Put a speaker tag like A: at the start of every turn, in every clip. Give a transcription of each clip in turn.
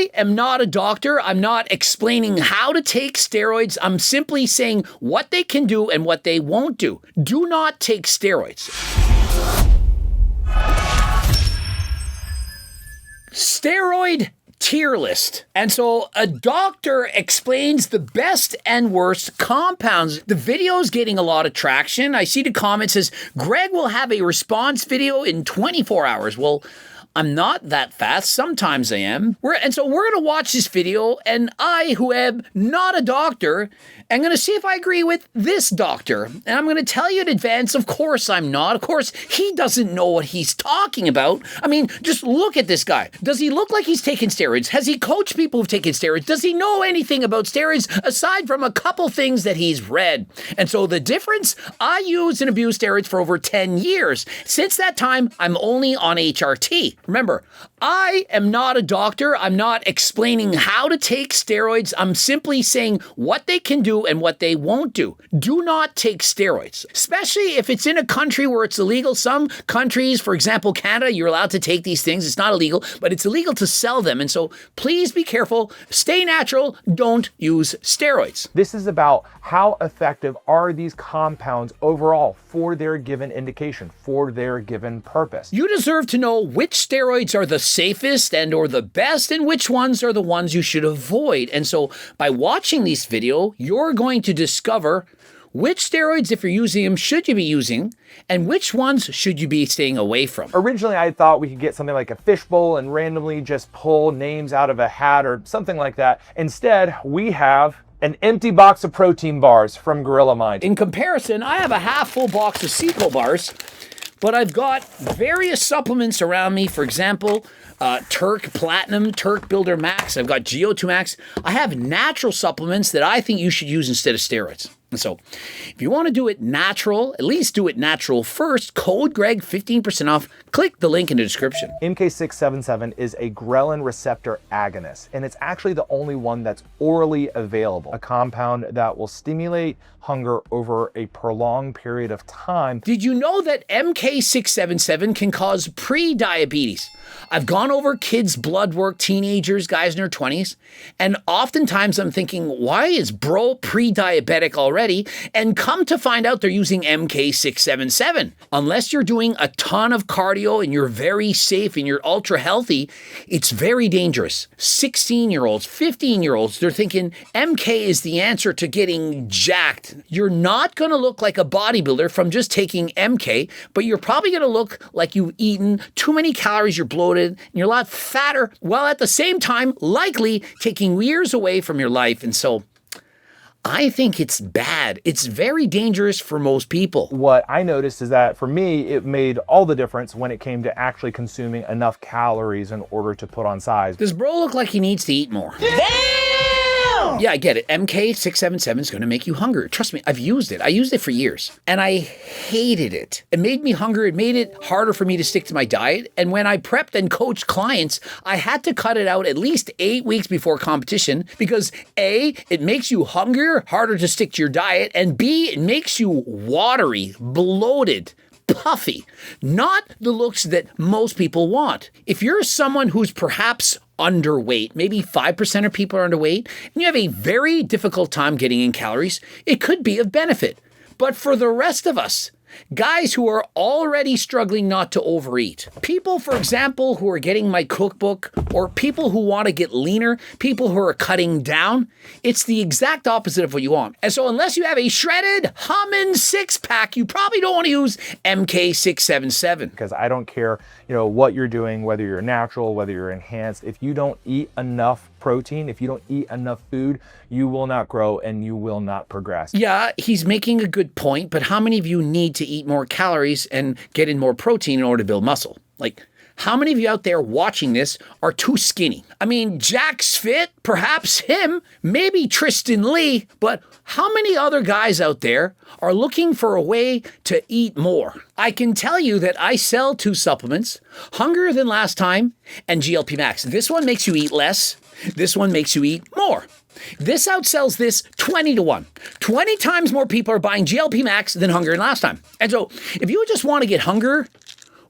A: I am not a doctor. I'm not explaining how to take steroids. I'm simply saying what they can do and what they won't do. Do not take steroids. Steroid tier list. And so a doctor explains the best and worst compounds. The video's getting a lot of traction. I see the comment says, Greg will have a response video in 24 hours. Well, I'm not that fast. Sometimes I am. And so we're going to watch this video, and I, who am not a doctor, am going to see if I agree with this doctor. And I'm going to tell you in advance, of course I'm not. Of course, he doesn't know what he's talking about. I mean, just look at this guy. Does he look like he's taken steroids? Has he coached people who've taken steroids? Does he know anything about steroids aside from a couple things that he's read? And so the difference, I used and abused steroids for over 10 years. Since that time, I'm only on HRT. Remember, I am not a doctor. I'm not explaining how to take steroids. I'm simply saying what they can do and what they won't do. Do not take steroids, especially if it's in a country where it's illegal. Some countries, for example, Canada, you're allowed to take these things. It's not illegal, but it's illegal to sell them. And so please be careful. Stay natural. Don't use steroids.
B: This is about how effective are these compounds overall for their given indication, for their given purpose.
A: You deserve to know which steroids are the safest and or the best and which ones are the ones you should avoid. And so by watching this video, you're going to discover which steroids, if you're using them, should you be using, and which ones should you be staying away from.
B: Originally, I thought we could get something like a fishbowl and randomly just pull names out of a hat or something like that. Instead, we have an empty box of protein bars from Gorilla Mind.
A: In comparison, I have a half full box of Sequel bars, but I've got various supplements around me. For example, Turk Platinum, Turk Builder Max. I've got GO2 Max. I have natural supplements that I think you should use instead of steroids. And so if you want to do it natural, at least do it natural first. Code Greg, 15% off. Click the link in the description.
B: MK677 is a ghrelin receptor agonist, and it's actually the only one that's orally available. A compound that will stimulate hunger over a prolonged period of time.
A: Did you know that MK677 can cause pre-diabetes? I've gone over kids' blood work, teenagers, guys in their 20s, and oftentimes I'm thinking, why is bro pre-diabetic already? And come to find out they're using MK677. Unless you're doing a ton of cardio and you're very safe and you're ultra healthy, it's very dangerous. 16-year-olds, 15-year-olds, they're thinking MK is the answer to getting jacked. You're not going to look like a bodybuilder from just taking MK, but you're probably going to look like you've eaten too many calories, you're bloated, and you're a lot fatter, while at the same time likely taking years away from your life. And so I think it's bad. It's very dangerous for most people.
B: What I noticed is that for me, it made all the difference when it came to actually consuming enough calories in order to put on size.
A: Does bro look like he needs to eat more? Yeah, I get it. MK677 is going to make you hungry. Trust me, I've used it. I used it for years, and I hated it. It made me hungry. It made it harder for me to stick to my diet. And when I prepped and coached clients, I had to cut it out at least 8 weeks before competition because A, it makes you hungrier, harder to stick to your diet, and B, it makes you watery, bloated, puffy, not the looks that most people want. If you're someone who's perhaps underweight, maybe 5% of people are underweight, and you have a very difficult time getting in calories, it could be of benefit. But for the rest of us, guys who are already struggling not to overeat, people, for example, who are getting my cookbook, or people who want to get leaner, people who are cutting down, it's the exact opposite of what you want. And so unless you have a shredded, humming six-pack, you probably don't want to use MK677.
B: Because I don't care, what you're doing, whether you're natural, whether you're enhanced, if you don't eat enough protein, if you don't eat enough food, you will not grow and you will not progress.
A: Yeah, he's making a good point, but how many of you need to eat more calories and get in more protein in order to build muscle? Like, how many of you out there watching this are too skinny? I mean, Jack's fit, perhaps him, maybe Tristan Lee, but how many other guys out there are looking for a way to eat more? I can tell you that I sell 2 supplements, Hungrier Than Last Time and GLP Max. This one makes you eat less. This one makes you eat more. This outsells this 20 to 1. 20 times more people are buying GLP Max than Hungrier Than Last Time. And so if you just want to get hunger,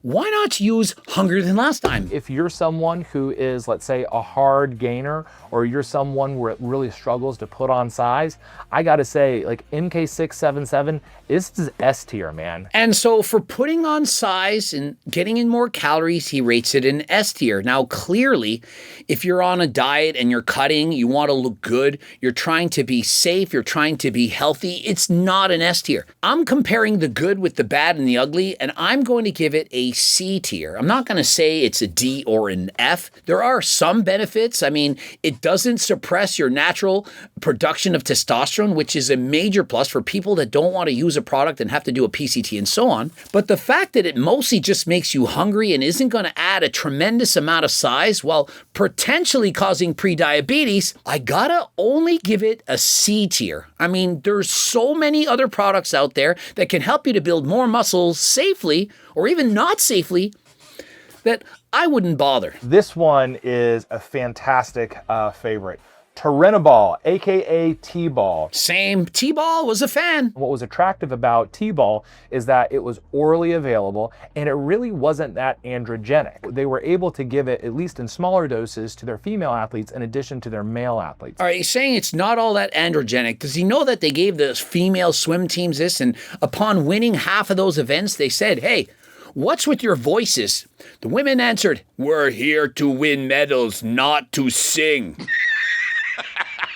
A: why not use Hungrier Than Last Time?
B: If you're someone who is, let's say, a hard gainer, or you're someone where it really struggles to put on size, I gotta say, like MK677, this is S tier, man.
A: And so for putting on size and getting in more calories, he rates it in S tier. Now, clearly, if you're on a diet and you're cutting, you want to look good, you're trying to be safe, you're trying to be healthy, it's not an S tier. I'm comparing the good with the bad and the ugly, and I'm going to give it a C tier. I'm not going to say it's a D or an F. There are some benefits. I mean, it doesn't suppress your natural production of testosterone, which is a major plus for people that don't want to use a product and have to do a PCT and so on. But the fact that it mostly just makes you hungry and isn't going to add a tremendous amount of size while potentially causing prediabetes, I gotta only give it a C tier. I mean, there's so many other products out there that can help you to build more muscles safely or even not safely that I wouldn't bother.
B: This one is a fantastic favorite. Terenibol, aka T-ball.
A: Same. T-ball was a fan.
B: What was attractive about T-ball is that it was orally available and it really wasn't that androgenic. They were able to give it, at least in smaller doses, to their female athletes in addition to their male athletes.
A: All right, he's saying it's not all that androgenic. Does he know that they gave the female swim teams this, and upon winning half of those events, they said, hey, what's with your voices? The women answered, we're here to win medals, not to sing.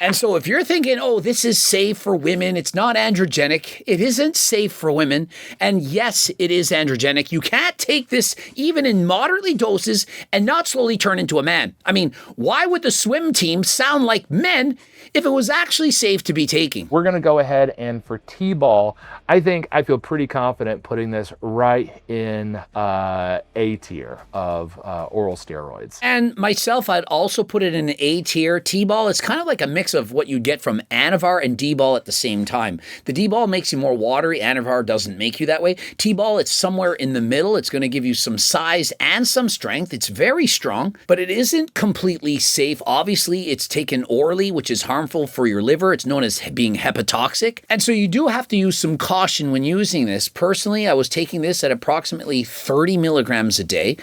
A: And so if you're thinking, oh, this is safe for women, it's not androgenic, it isn't safe for women. And yes, it is androgenic. You can't take this even in moderately doses and not slowly turn into a man. I mean, why would the swim team sound like men if it was actually safe to be taking?
B: We're going to go ahead and for T-ball, I feel pretty confident putting this right in A tier of oral steroids.
A: And myself, I'd also put it in A tier. T-ball is kind of like a mix of what you get from Anavar and D-ball at the same time. The D-ball makes you more watery. Anavar doesn't make you that way. T-ball, it's somewhere in the middle. It's going to give you some size and some strength. It's very strong, but it isn't completely safe. Obviously, it's taken orally, which is harmful for your liver. It's known as being hepatotoxic. And so you do have to use some caution when using this. Personally, I was taking this at approximately 30 milligrams a day.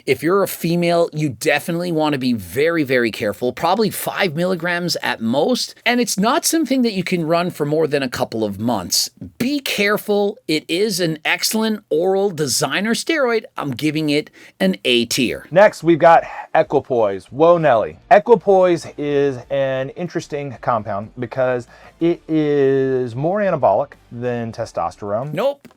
A: If you're a female, you definitely want to be very, very careful. Probably 5 milligrams at most. And it's not something that you can run for more than a couple of months. Be careful. It is an excellent oral designer steroid. I'm giving it an A tier.
B: Next, we've got Equipoise. Whoa, Nelly. Equipoise is an interesting compound because it is more anabolic than testosterone.
A: Nope.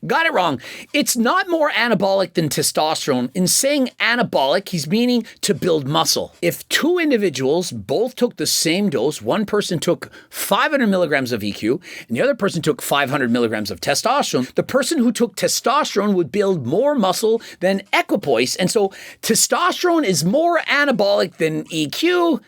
A: Got it wrong. It's not more anabolic than testosterone. In saying anabolic, he's meaning to build muscle. If two individuals both took the same dose, one person took 500 milligrams of EQ and the other person took 500 milligrams of testosterone, the person who took testosterone would build more muscle than Equipoise. And so testosterone is more anabolic than EQ.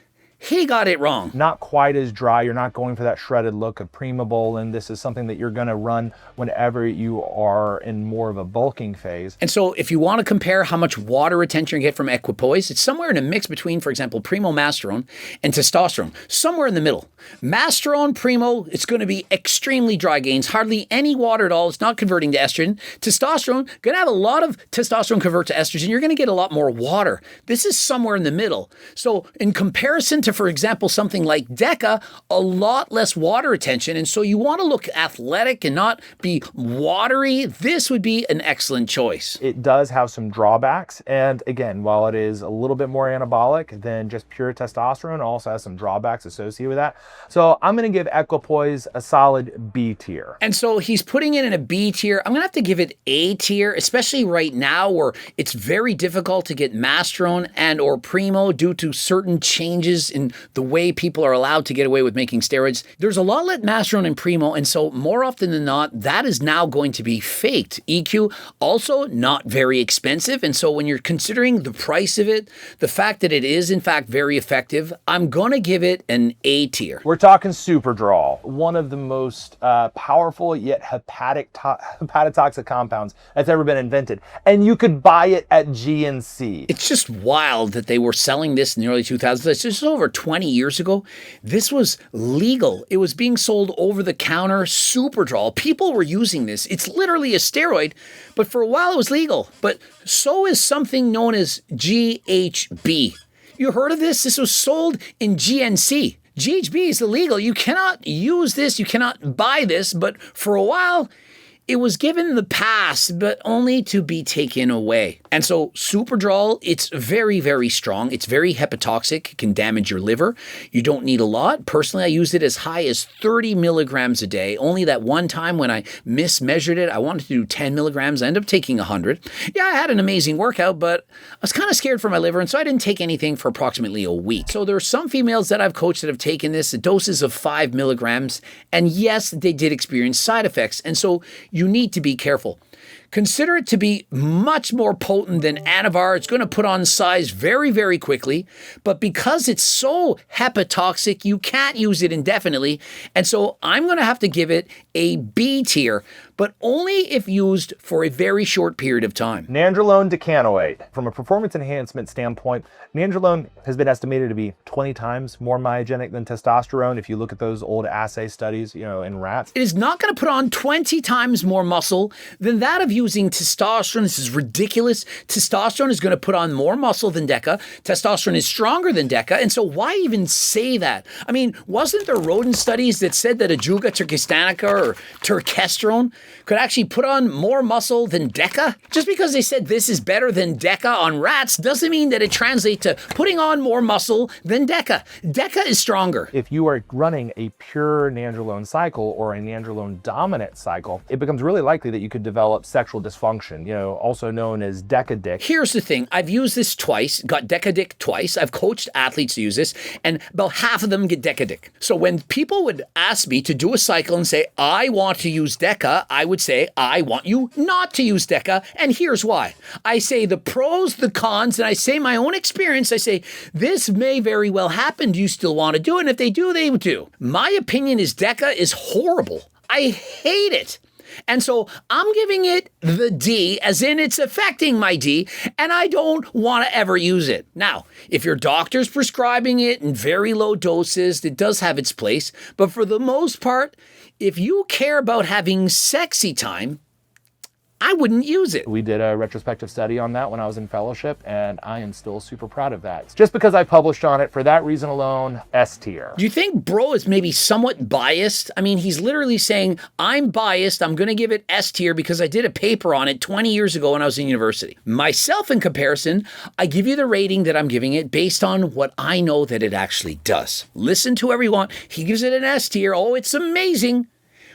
A: He got it wrong.
B: Not quite as dry. You're not going for that shredded look of Primobolan. This is something that you're going to run whenever you are in more of a bulking phase.
A: And so if you want to compare how much water retention you get from Equipoise, it's somewhere in a mix between, for example, Primomasterone and testosterone. Somewhere in the middle. Masterone, Primo, it's going to be extremely dry gains, hardly any water at all. It's not converting to estrogen. Testosterone, going to have a lot of testosterone convert to estrogen. You're going to get a lot more water. This is somewhere in the middle. So in comparison to, for example, something like Deca, a lot less water retention. And so you want to look athletic and not be watery. This would be an excellent choice.
B: It does have some drawbacks. And again, while it is a little bit more anabolic than just pure testosterone, it also has some drawbacks associated with that. So I'm going to give Equipoise a solid B tier.
A: And so he's putting it in a B tier. I'm going to have to give it A tier, especially right now where it's very difficult to get Masterone and or Primo due to certain changes in the way people are allowed to get away with making steroids. There's a lot like Masterone and Primo, and so more often than not, that is now going to be faked. EQ, also not very expensive, and so when you're considering the price of it, the fact that it is in fact very effective, I'm going to give it an A tier.
B: We're talking Superdrol. one of the most powerful yet hepatotoxic compounds that's ever been invented. And you could buy it at GNC.
A: It's just wild that they were selling this in the early 2000s. This is over 20 years ago. This was legal. It was being sold over the counter. Superdrol. People were using this. It's literally a steroid, but for a while it was legal. But so is something known as GHB. You heard of this? This was sold in GNC. GHB is illegal. You cannot use this. You cannot buy this. But for a while, it was given the pass, but only to be taken away. And so Superdrol, it's very, very strong. It's very hepatotoxic. It can damage your liver. You don't need a lot. Personally, I used it as high as 30 milligrams a day. Only that one time when I mismeasured it, I wanted to do 10 milligrams. I ended up taking 100. Yeah, I had an amazing workout, but I was kind of scared for my liver, and so I didn't take anything for approximately a week. So there are some females that I've coached that have taken this at doses of 5 milligrams, and yes, they did experience side effects. And so you need to be careful. Consider it to be much more potent than Anavar. It's going to put on size very, very quickly. But because it's so hepatotoxic, you can't use it indefinitely. And so I'm going to have to give it a B tier, but only if used for a very short period of time.
B: Nandrolone decanoate. From a performance enhancement standpoint, nandrolone has been estimated to be 20 times more myogenic than testosterone if you look at those old assay studies, in rats.
A: It is not going to put on 20 times more muscle than that of using testosterone. This is ridiculous. Testosterone is going to put on more muscle than Deca. Testosterone is stronger than Deca. And so why even say that? I mean, wasn't there rodent studies that said that Ajuga turkestanica or turkesterone could actually put on more muscle than Deca? Just because they said this is better than Deca on rats doesn't mean that it translates to putting on more muscle than Deca. Deca is stronger.
B: If you are running a pure nandrolone cycle or a nandrolone dominant cycle, it becomes really likely that you could develop sexual dysfunction, also known as Deca-dick.
A: Here's the thing. I've used this twice, got Deca-dick twice. I've coached athletes to use this, and about half of them get Deca-dick. So when people would ask me to do a cycle and say, I want to use Deca, I would say, I want you not to use Deca, and here's why. I say the pros, the cons, and I say my own experience. I say, this may very well happen. Do you still want to do it? And if they do, they do. My opinion is Deca is horrible. I hate it. And so I'm giving it the D, as in it's affecting my D, and I don't want to ever use it. Now, if your doctor's prescribing it in very low doses, it does have its place. But for the most part, if you care about having sexy time, I wouldn't use it.
B: We did a retrospective study on that when I was in fellowship, and I am still super proud of that. Just because I published on it, for that reason alone, S tier.
A: Do you think bro is maybe somewhat biased? I mean, he's literally saying, I'm biased, I'm going to give it S tier because I did a paper on it 20 years ago when I was in university. Myself, in comparison, I give you the rating that I'm giving it based on what I know that it actually does. Listen to whoever you want. He gives it an S tier. Oh, it's amazing.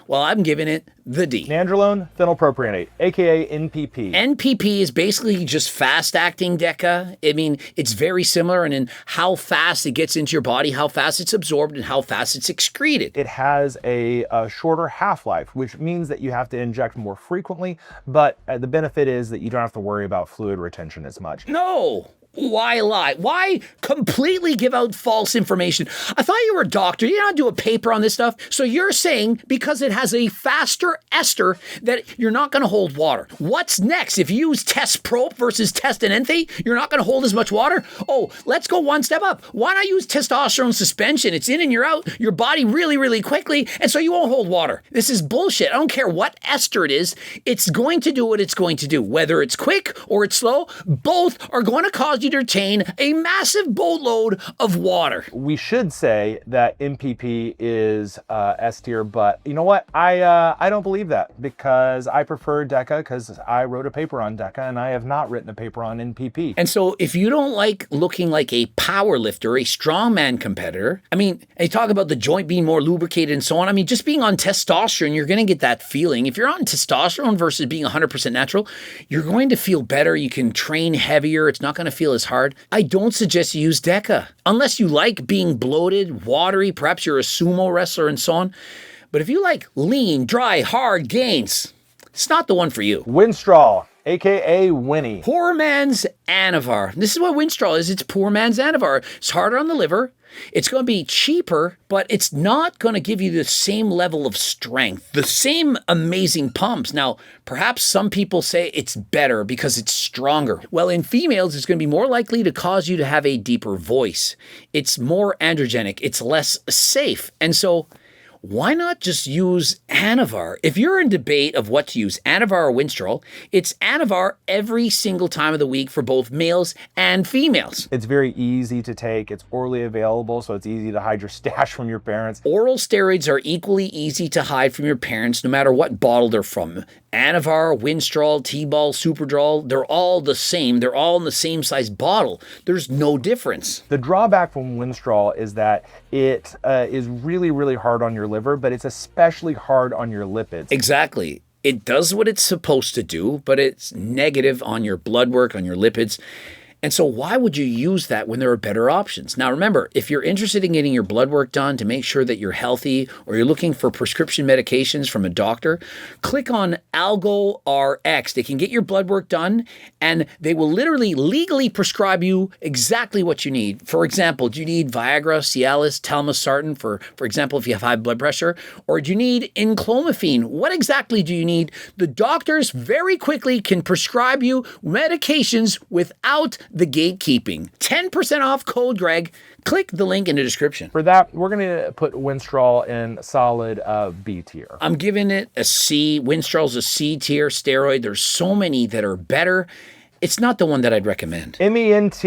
A: Well, I'm giving it the D.
B: Nandrolone phenylpropionate, aka NPP.
A: NPP is basically just fast-acting Deca. I mean, it's very similar in how fast it gets into your body, how fast it's absorbed, and how fast it's excreted.
B: It has a shorter half-life, which means that you have to inject more frequently, but the benefit is that you don't have to worry about fluid retention as much.
A: No. Why lie? Why completely give out false information? I thought you were a doctor. You don't do a paper on this stuff. So you're saying because it has a faster ester that you're not going to hold water. What's next? If you use Test Prop versus Test Enanthe, you're not going to hold as much water? Oh, let's go one step up. Why not use testosterone suspension? It's in and you're out your body really, really quickly, and so you won't hold water. This is bullshit. I don't care what ester it is. It's going to do what it's going to do. Whether it's quick or it's slow, both are going to cause you to retain a massive boatload of water.
B: We should say that MPP is S tier, but you know what? I don't believe that because I prefer Deca because I wrote a paper on Deca and I have not written a paper on NPP.
A: And so if you don't like looking like a power lifter, a strongman competitor, I mean, they talk about the joint being more lubricated and so on. I mean, just being on testosterone, you're going to get that feeling. If you're on testosterone versus being 100% natural, you're going to feel better. You can train heavier. It's not going to feel as hard. I don't suggest you use Deca unless you like being bloated, watery, perhaps you're a sumo wrestler and so on. But if you like lean, dry, hard gains, it's not the one for you.
B: Winstrol, aka Winnie.
A: Poor man's Anavar. This is what Winstrol is. It's poor man's Anavar. It's harder on the liver. It's going to be cheaper, but it's not going to give you the same level of strength, the same amazing pumps. Now, perhaps some people say it's better because it's stronger. Well, in females, it's going to be more likely to cause you to have a deeper voice. It's more androgenic. It's less safe. And so why not just use Anavar? If you're in debate of what to use, Anavar or Winstrol, it's Anavar every single time of the week for both males and females.
B: It's very easy to take. It's orally available, so it's easy to hide your stash from your parents.
A: Oral steroids are equally easy to hide from your parents no matter what bottle they're from. Anavar, Winstrol, T-Ball, Superdrol, they're all the same. They're all in the same size bottle. There's no difference.
B: The drawback from Winstrol is that it is really, really hard on your liver, but it's especially hard on your lipids.
A: Exactly. It does what it's supposed to do, but it's negative on your blood work, on your lipids. And so why would you use that when there are better options? Now, remember, if you're interested in getting your blood work done to make sure that you're healthy, or you're looking for prescription medications from a doctor, click on Algo RX. They can get your blood work done, and they will literally legally prescribe you exactly what you need. For example, do you need Viagra, Cialis, Telmisartan, for example, if you have high blood pressure? Or do you need enclomiphene? What exactly do you need? The doctors very quickly can prescribe you medications without the gatekeeping. 10% off code Greg. Click the link in the description.
B: For that, we're going to put Winstrol in solid B tier.
A: I'm giving it a C. Winstrol's a C tier steroid. There's so many that are better. It's not the one that I'd recommend.
B: Ment,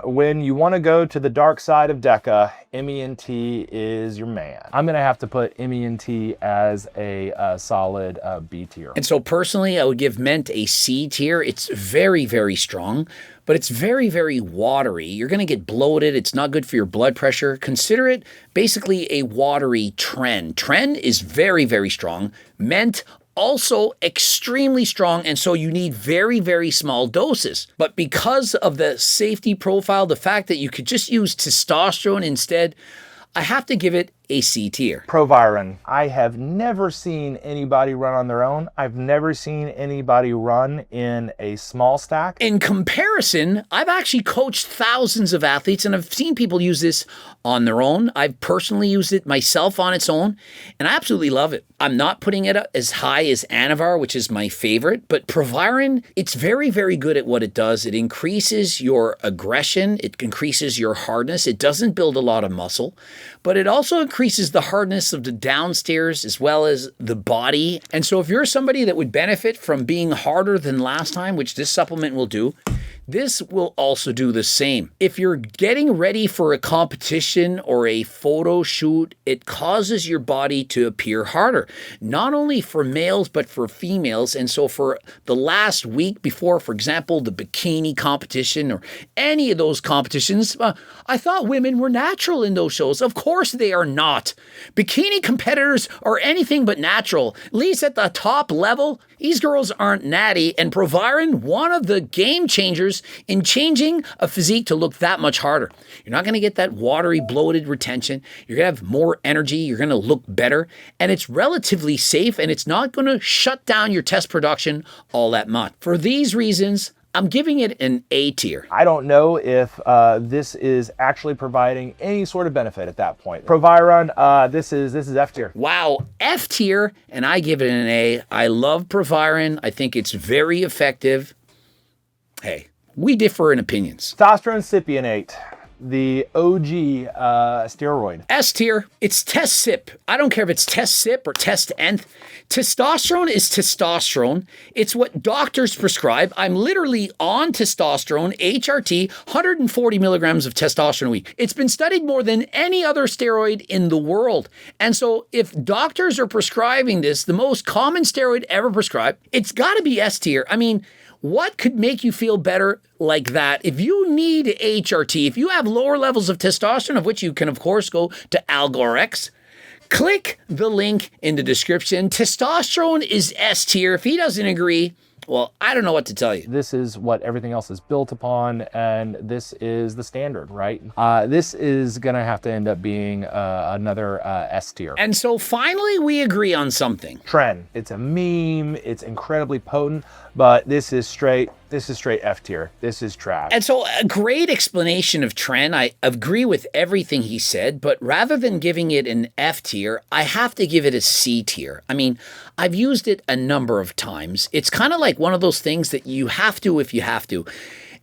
B: when you want to go to the dark side of Deca, Ment is your man. I'm going to have to put Ment as a solid B tier.
A: And so personally, I would give Ment a C tier. It's very, very strong, but it's very, very watery. You're going to get bloated. It's not good for your blood pressure. Consider it basically a watery Tren. Tren is very, very strong. Ment also extremely strong, and so you need very, very small doses. But because of the safety profile, the fact that you could just use testosterone instead, I have to give it a C tier.
B: Proviron. I have never seen anybody run on their own. I've never seen anybody run in a small stack.
A: In comparison, I've actually coached thousands of athletes, and I've seen people use this on their own. I've personally used it myself on its own, and I absolutely love it. I'm not putting it up as high as Anavar, which is my favorite, but Proviron, it's very, very good at what it does. It increases your aggression. It increases your hardness. It doesn't build a lot of muscle, but it also increases the hardness of the downstairs as well as the body. And so if you're somebody that would benefit from being harder than last time, which this supplement will do, this will also do the same. If you're getting ready for a competition or a photo shoot, it causes your body to appear harder, not only for males, but for females. And so for the last week before, for example, the bikini competition or any of those competitions, I thought women were natural in those shows. Of course they are not. Bikini competitors are anything but natural. At least at the top level, these girls aren't natty. And Proviron, one of the game changers in changing a physique to look that much harder. You're not going to get that watery, bloated retention. You're going to have more energy. You're going to look better. And it's relatively safe, and it's not going to shut down your test production all that much. For these reasons, I'm giving it an A tier.
B: I don't know if this is actually providing any sort of benefit at that point. Proviron, this is F tier.
A: Wow, F tier, and I give it an A. I love Proviron. I think it's very effective. Hey, we differ in opinions.
B: Testosterone cypionate, the OG steroid.
A: S tier, it's test sip. I don't care if it's test sip or test nth. Testosterone is testosterone. It's what doctors prescribe. I'm literally on testosterone, HRT, 140 milligrams of testosterone a week. It's been studied more than any other steroid in the world. And so if doctors are prescribing this, the most common steroid ever prescribed, it's got to be S tier. I mean, what could make you feel better like that? If you need HRT, if you have lower levels of testosterone, of which you can, of course, go to AlgoRx, click the link in the description. Testosterone is S tier. If he doesn't agree, Well, I don't know what to tell you.
B: This is what everything else is built upon, and this is the standard, right? This is gonna have to end up being another S tier.
A: And so finally we agree on something.
B: Tren. It's a meme, it's incredibly potent, but this is straight F tier. This is trash.
A: And so a great explanation of Tren. I agree with everything he said, but rather than giving it an F tier, I have to give it a C tier. I mean, I've used it a number of times. It's kind of like one of those things that you have to if you have to.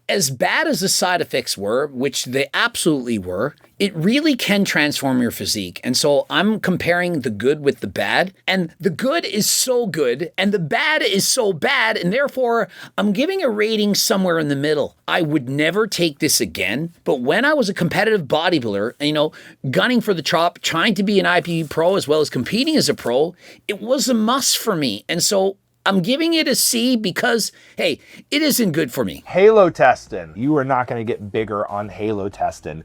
A: As bad as the side effects were, which they absolutely were, it really can transform your physique. And so I'm comparing the good with the bad. And the good is so good, and the bad is so bad, and therefore I'm giving a rating somewhere in the middle. I would never take this again, but when I was a competitive bodybuilder, you know, gunning for the top, trying to be an IPB pro as well as competing as a pro, it was a must for me. And so I'm giving it a C because, hey, it isn't good for me.
B: Halotestin. You are not going to get bigger on Halotestin.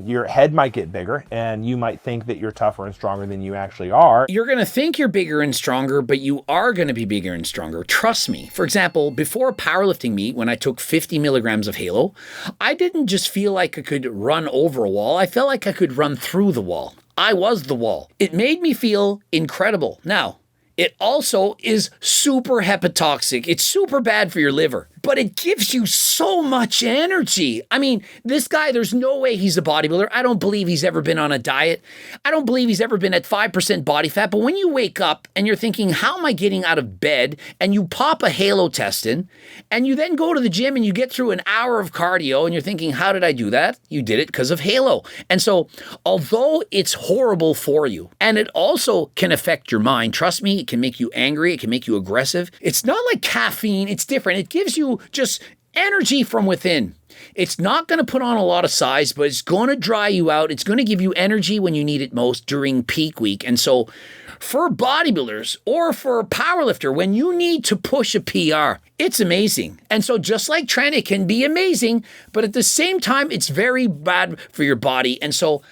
B: Your head might get bigger, and you might think that you're tougher and stronger than you actually are.
A: You're going to think you're bigger and stronger, but you are going to be bigger and stronger. Trust me. For example, before a powerlifting meet, when I took 50 milligrams of Halo, I didn't just feel like I could run over a wall. I felt like I could run through the wall. I was the wall. It made me feel incredible. Now, it also is super hepatotoxic. It's super bad for your liver, but it gives you so much energy. I mean, this guy, there's no way he's a bodybuilder. I don't believe he's ever been on a diet. I don't believe he's ever been at 5% body fat. But when you wake up and you're thinking, how am I getting out of bed? And you pop a Halotestin, and you then go to the gym and you get through an hour of cardio and you're thinking, how did I do that? You did it because of Halo. And so although it's horrible for you, and it also can affect your mind, trust me, it can make you angry, it can make you aggressive. It's not like caffeine, it's different. It gives you just energy from within. It's not going to put on a lot of size, but it's going to dry you out. It's going to give you energy when you need it most during peak week. And so for bodybuilders or for a powerlifter, when you need to push a PR, it's amazing. And so just like Tren, it can be amazing, but at the same time, it's very bad for your body. And so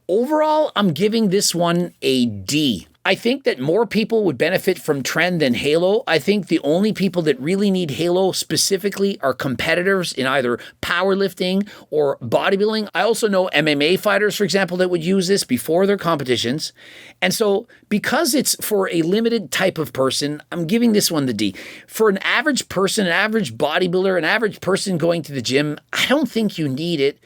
A: overall, I'm giving this one a D. I think that more people would benefit from Tren than Halo. I think the only people that really need Halo specifically are competitors in either powerlifting or bodybuilding. I also know MMA fighters, for example, that would use this before their competitions. And so because it's for a limited type of person, I'm giving this one the D. For an average person, an average bodybuilder, an average person going to the gym, I don't think you need it.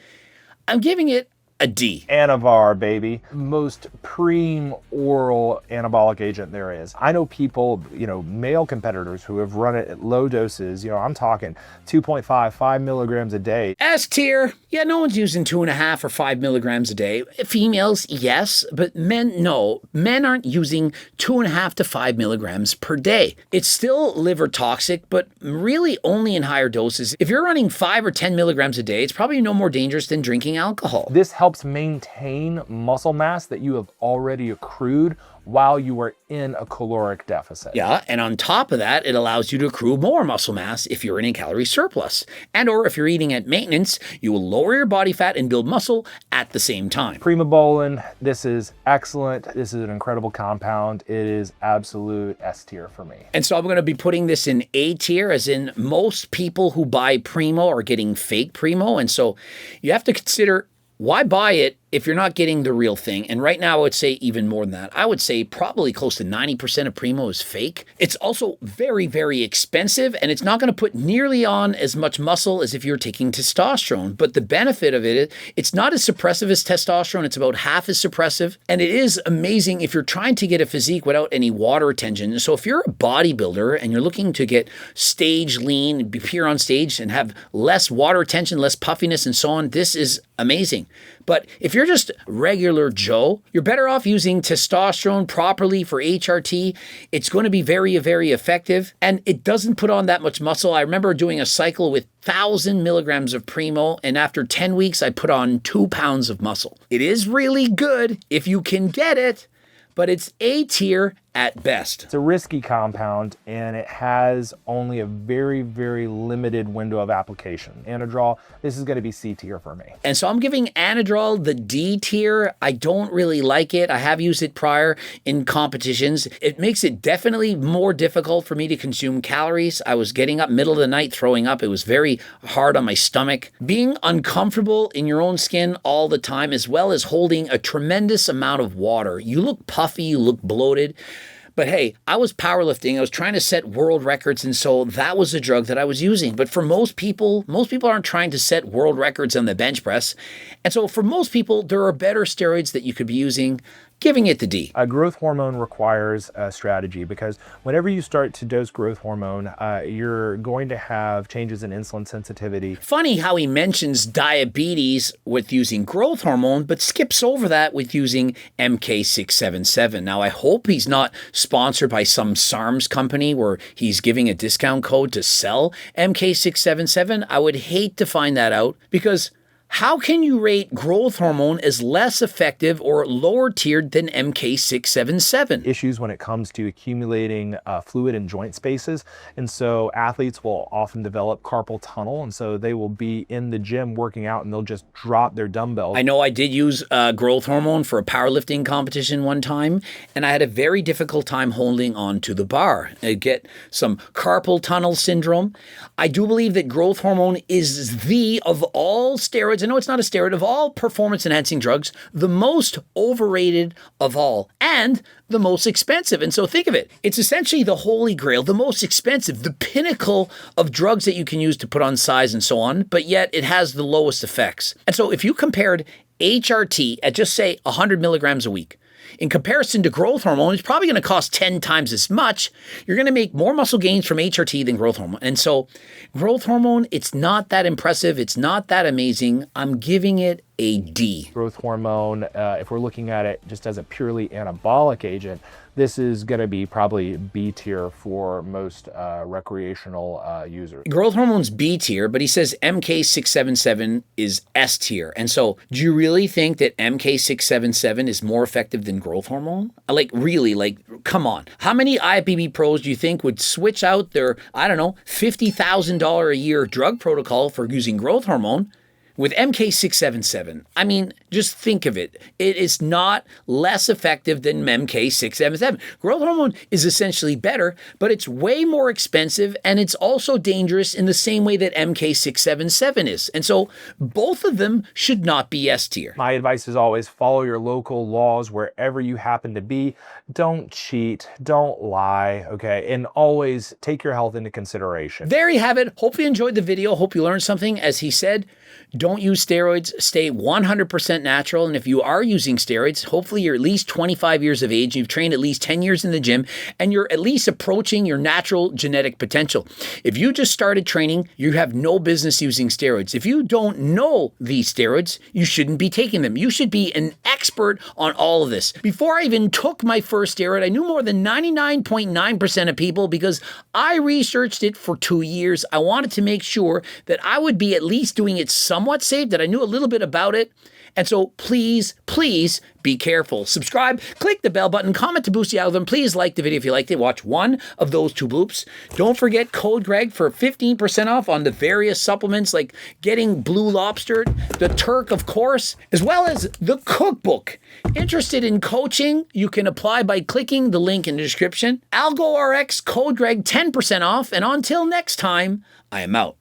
A: I'm giving it a D.
B: Anavar, baby. Most preem oral anabolic agent there is. I know people, male competitors who have run it at low doses. I'm talking 2.5, 5 milligrams a day.
A: S tier. Yeah, no one's using 2.5 or 5 milligrams a day. Females, yes, but men, no. Men aren't using 2.5 to 5 milligrams per day. It's still liver toxic, but really only in higher doses. If you're running 5 or 10 milligrams a day, it's probably no more dangerous than drinking alcohol.
B: This helps maintain muscle mass that you have already accrued while you are in a caloric deficit.
A: Yeah, and on top of that, it allows you to accrue more muscle mass if you're in a calorie surplus. And or if you're eating at maintenance, you will lower your body fat and build muscle at the same time.
B: Primobolan, this is excellent. This is an incredible compound. It is absolute S tier for me.
A: And so I'm going to be putting this in A tier, as in most people who buy Primo are getting fake Primo. And so you have to consider, why buy it if you're not getting the real thing? And right now, I would say even more than that. I would say probably close to 90% of Primo is fake. It's also very, very expensive, and it's not going to put nearly on as much muscle as if you're taking testosterone. But the benefit of it, it's not as suppressive as testosterone. It's about half as suppressive. And it is amazing if you're trying to get a physique without any water retention. So if you're a bodybuilder and you're looking to get stage lean, appear on stage and have less water retention, less puffiness and so on, this is amazing. But if you're just regular Joe, you're better off using testosterone properly for HRT. It's going to be very, very effective, and it doesn't put on that much muscle. I remember doing a cycle with 1,000 milligrams of Primo, and after 10 weeks, I put on 2 pounds of muscle. It is really good if you can get it, but it's A tier at best.
B: It's a risky compound, and it has only a very, very limited window of application. Anadrol, this is going to be C tier for me.
A: And so I'm giving Anadrol the D tier. I don't really like it. I have used it prior in competitions. It makes it definitely more difficult for me to consume calories. I was getting up middle of the night throwing up. It was very hard on my stomach. Being uncomfortable in your own skin all the time, as well as holding a tremendous amount of water. You look puffy, you look bloated. But hey, I was powerlifting. I was trying to set world records, and so that was a drug that I was using. But for most people aren't trying to set world records on the bench press. And so for most people, there are better steroids that you could be using. Giving it the D.
B: Growth hormone requires a strategy, because whenever you start to dose growth hormone, you're going to have changes in insulin sensitivity.
A: Funny how he mentions diabetes with using growth hormone, but skips over that with using MK677. Now, I hope he's not sponsored by some SARMs company where he's giving a discount code to sell MK677. I would hate to find that out, because how can you rate growth hormone as less effective or lower tiered than MK677?
B: Issues when it comes to accumulating fluid in joint spaces. And so athletes will often develop carpal tunnel. And so they will be in the gym working out and they'll just drop their dumbbells.
A: I know I did use growth hormone for a powerlifting competition one time, and I had a very difficult time holding on to the bar. I get some carpal tunnel syndrome. I do believe that growth hormone is of all steroids, I know it's not a steroid, of all performance-enhancing drugs, the most overrated of all, and the most expensive. And so think of it. It's essentially the holy grail, the most expensive, the pinnacle of drugs that you can use to put on size and so on, but yet it has the lowest effects. And so if you compared HRT at just say 100 milligrams a week, in comparison to growth hormone, it's probably going to cost 10 times as much. You're going to make more muscle gains from HRT than growth hormone. And so growth hormone, it's not that impressive. It's not that amazing. I'm giving it a D.
B: Growth hormone, if we're looking at it just as a purely anabolic agent, this is going to be probably B tier for most recreational users.
A: Growth hormone's B tier, but he says MK677 is S tier. And so do you really think that MK677 is more effective than growth hormone? Really, come on. How many IFBB pros do you think would switch out their, $50,000 a year drug protocol for using growth hormone with MK677? I mean, just think of it. It is not less effective than MK677. Growth hormone is essentially better, but it's way more expensive, and it's also dangerous in the same way that MK677 is. And so both of them should not be S tier.
B: My advice is always follow your local laws wherever you happen to be. Don't cheat, don't lie, okay? And always take your health into consideration.
A: There you have it. Hope you enjoyed the video. Hope you learned something. As he said, don't use steroids. Stay 100% natural. And if you are using steroids, hopefully you're at least 25 years of age. You've trained at least 10 years in the gym, and you're at least approaching your natural genetic potential. If you just started training, you have no business using steroids. If you don't know these steroids, you shouldn't be taking them. You should be an expert on all of this. Before I even took my first steroid, I knew more than 99.9% of people because I researched it for 2 years. I wanted to make sure that I would be at least doing it somewhat safe, that I knew a little bit about it. And so please, please be careful. Subscribe, click the bell button, comment to boost the algorithm. Please like the video if you liked it. Watch one of those 2 bloops. Don't forget code Greg for 15% off on the various supplements like getting Blue Lobster, the Turk, of course, as well as the cookbook. Interested in coaching? You can apply by clicking the link in the description. AlgoRx, code Greg, 10% off. And until next time, I am out.